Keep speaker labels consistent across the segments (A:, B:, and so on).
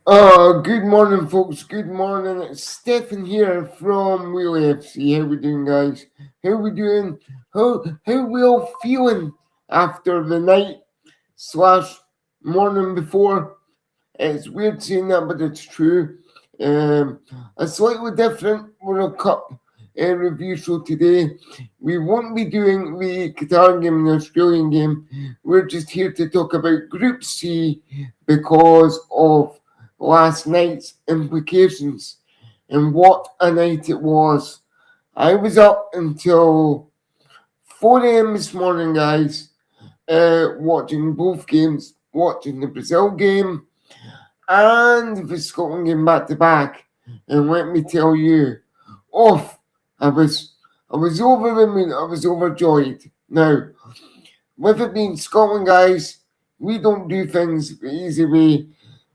A: Good morning, folks. Good morning. It's Stephan here from Wheel FC. How we doing, guys? How we doing? How we all feeling after the night slash morning before? It's weird saying that, but it's true. A slightly different World Cup review show today. We won't be doing the Qatar game and the Australian game. We're just here to talk about Group C because of last night's implications and what a night it was. I was up until 4 a.m. this morning, guys, watching both games, watching the Brazil game and the Scotland game back to back. And let me tell you, oh, I was over the moon. I was overjoyed. Now, with it being Scotland, guys, we don't do things the easy way.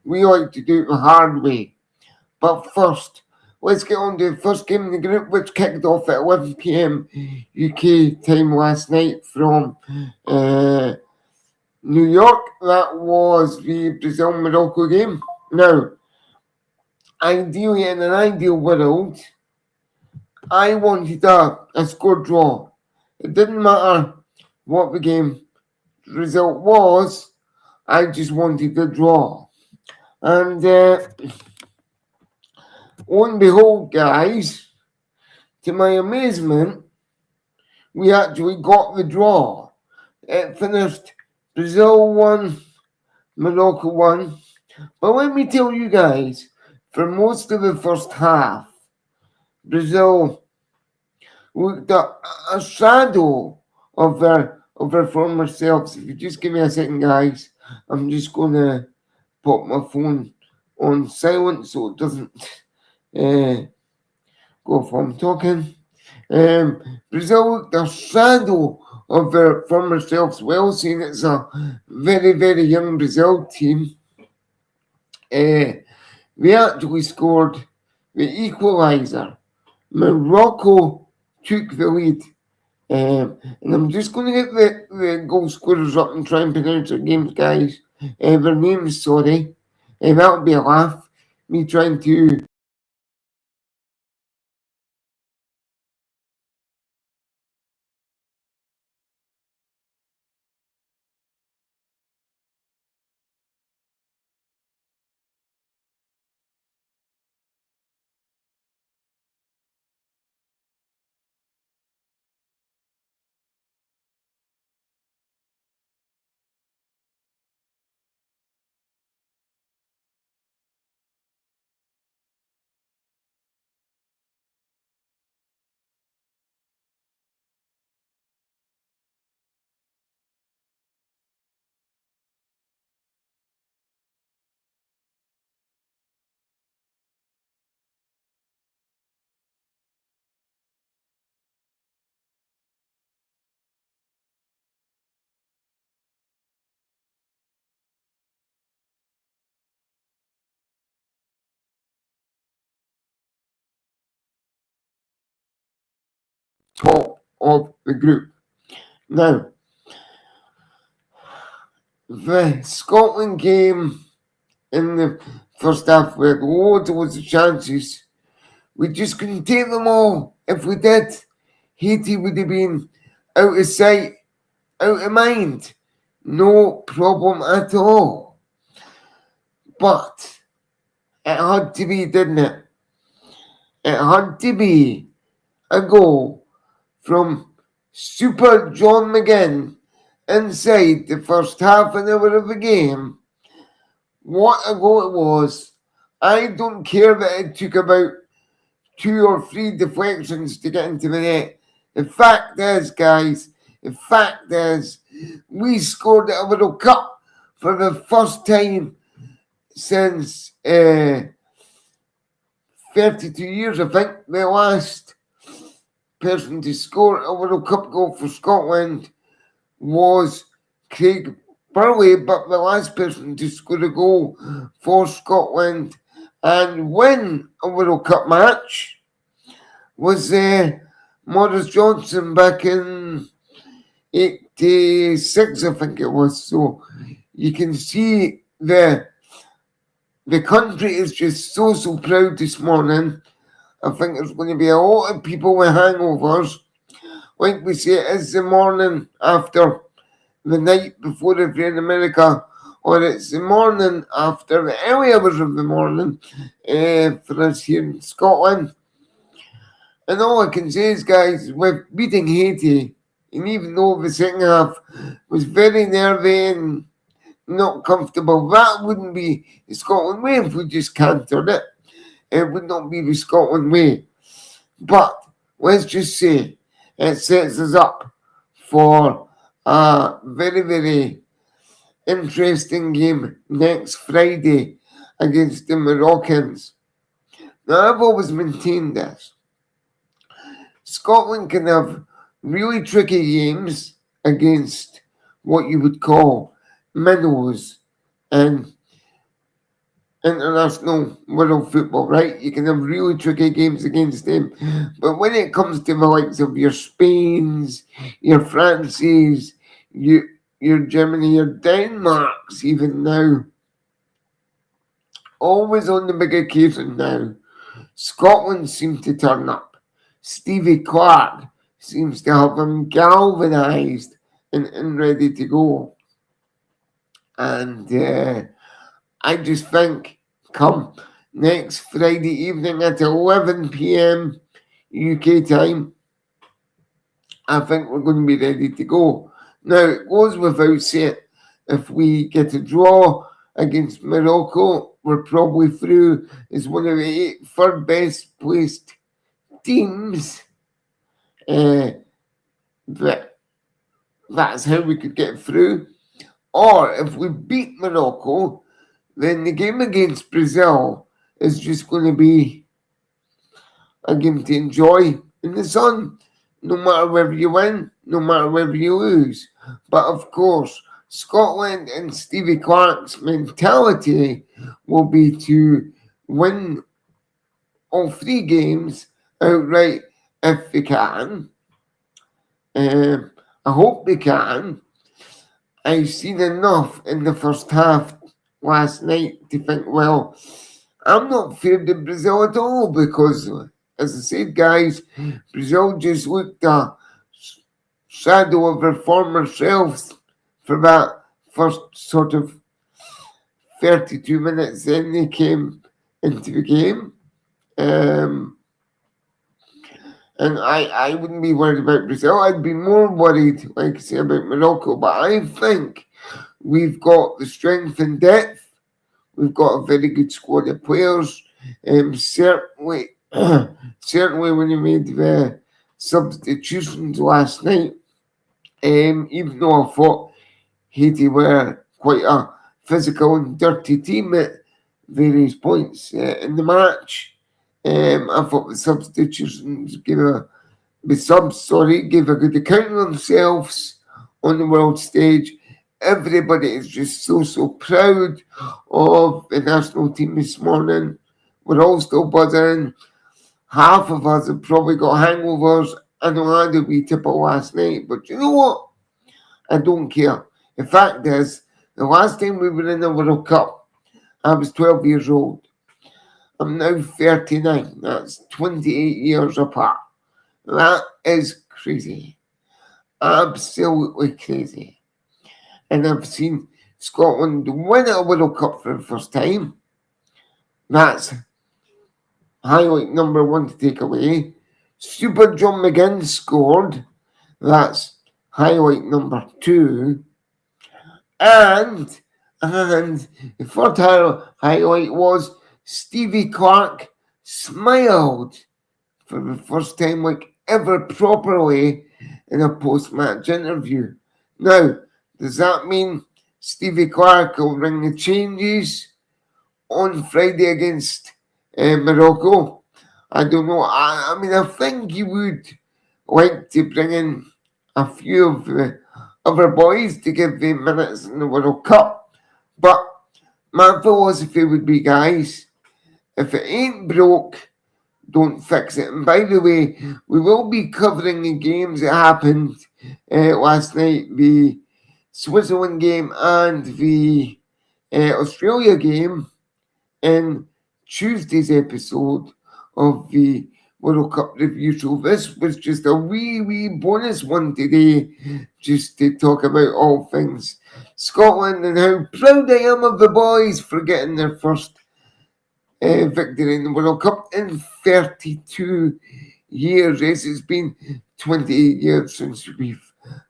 A: We like to do it the hard way. But first, let's get on to the first game in the group, which kicked off at 11 p.m. UK time last night from New York. That was the Brazil-Morocco game. Now, ideally, in an ideal world, I wanted a score draw. It didn't matter what the game result was, I just wanted a draw. And lo and behold, guys, to my amazement, we actually got the draw. It finished Brazil 1, Morocco 1. But let me tell you guys, for most of the first half, Brazil looked a shadow of their former selves. If you just give me a second, guys, I'm just going to put my phone on silent so it doesn't go if I'm talking. Brazil looked a shadow of their former selves, well, seeing it's a very, very young Brazil team. They actually scored the equaliser. Morocco took the lead. And I'm just going to get the goal scorers up and try and pronounce their names, guys. Their names, sorry. That'll be a laugh. Me trying to top of the group. Now, the Scotland game in the first half, we had loads of chances. We just couldn't take them all. If we did, Haiti would have been out of sight, out of mind. No problem at all. But it had to be, didn't it? It had to be a goal from Super John McGinn inside the first half an hour of the game. What a goal it was. I don't care that it took about 2 or 3 deflections to get into the net. The fact is, guys, we scored at a World Cup for the first time since 32 years. I think the last person to score a World Cup goal for Scotland was Craig Burley, but the last person to score a goal for Scotland and win a World Cup match was Maurice Johnson back in 86, I think it was. So you can see the the country is just so proud this morning. I think there's going to be a lot of people with hangovers. Like we say, it's the morning after the night before if you're in America, or it's the morning after the early hours of the morning for us here in Scotland. And all I can say is, guys, with beating Haiti, and even though the second half was very nervy and not comfortable, that wouldn't be the Scotland way if we just cantered it. It would not be the Scotland way. But let's just say it sets us up for a very interesting game next Friday against the Moroccans. Now, I've always maintained this. Scotland can have really tricky games against what you would call minnows in international world football, right? You can have really tricky games against them. But when it comes to the likes of your Spains, your Frances, your Germany, your Denmarks, even now, always on the big occasion now, Scotland seems to turn up. Stevie Clark seems to have them galvanised and ready to go. And I just think come next Friday evening at 11 p.m. UK time, I think we're going to be ready to go. Now, it goes without saying, if we get a draw against Morocco, we're probably through as one of the 8 third best placed teams. That's how we could get through. Or if we beat Morocco, then the game against Brazil is just going to be a game to enjoy in the sun, no matter whether you win, no matter whether you lose. But of course, Scotland and Stevie Clark's mentality will be to win all 3 games outright if they can. I hope they can. I've seen enough in the first half last night to think, well, I'm not feared of Brazil at all because, as I said, guys, Brazil just looked a shadow of their former selves for that first sort of 32 minutes. Then they came into the game. And I wouldn't be worried about Brazil. I'd be more worried, like I say, about Morocco. But I think we've got the strength and depth. We've got a very good squad of players. Certainly when you made the substitutions last night, even though I thought Haiti were quite a physical and dirty team at various points in the match, I thought the substitutions gave a good account of themselves on the world stage. Everybody is just so proud of the national team this morning. We're all still buzzing. Half of us have probably got hangovers. I know I had a wee tipple last night, but you know what? I don't care. The fact is, the last time we were in the World Cup, I was 12 years old. I'm now 39. That's 28 years apart. That is crazy. Absolutely crazy. And I've seen Scotland win a World Cup for the first time. That's highlight number 1 to take away. Super John McGinn scored. That's highlight number 2. And the third highlight was Stevie Clark smiled for the first time like ever properly in a post-match interview. Now, does that mean Stevie Clark will ring the changes on Friday against Morocco? I don't know. I mean, I think he would like to bring in a few of the other boys to give them minutes in the World Cup. But my philosophy would be, guys, if it ain't broke, don't fix it. And by the way, we will be covering the games that happened last night, the Switzerland game and the Australia game, in Tuesday's episode of the World Cup review show. This was just a wee bonus one today, just to talk about all things Scotland and how proud I am of the boys for getting their first victory in the World Cup in 32 years. Yes, it's been 28 years since we've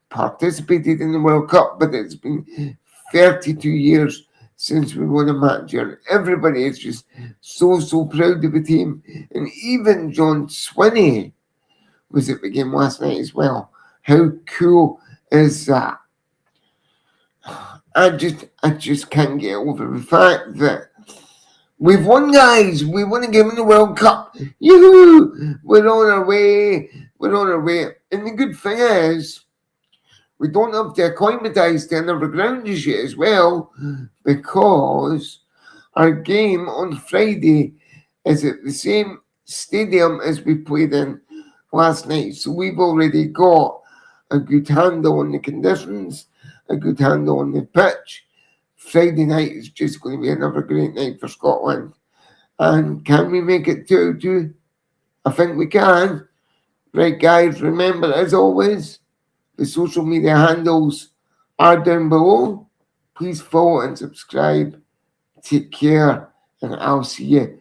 A: participated in the World Cup, but it's been 32 years since we won a match here. Everybody is just so proud of the team. And even John Swinney was at the game last night as well. How cool is that? I just can't get over the fact that we've won, guys. We won a game in the World Cup. Yoo-hoo! We're on our way. We're on our way. And the good thing is, we don't have to acclimatise to another ground just yet as well, because our game on Friday is at the same stadium as we played in last night. So we've already got a good handle on the conditions, a good handle on the pitch. Friday night is just going to be another great night for Scotland. And can we make it 2-2? I think we can. Right, guys, remember, as always, the social media handles are down below. Please follow and subscribe. Take care, and I'll see you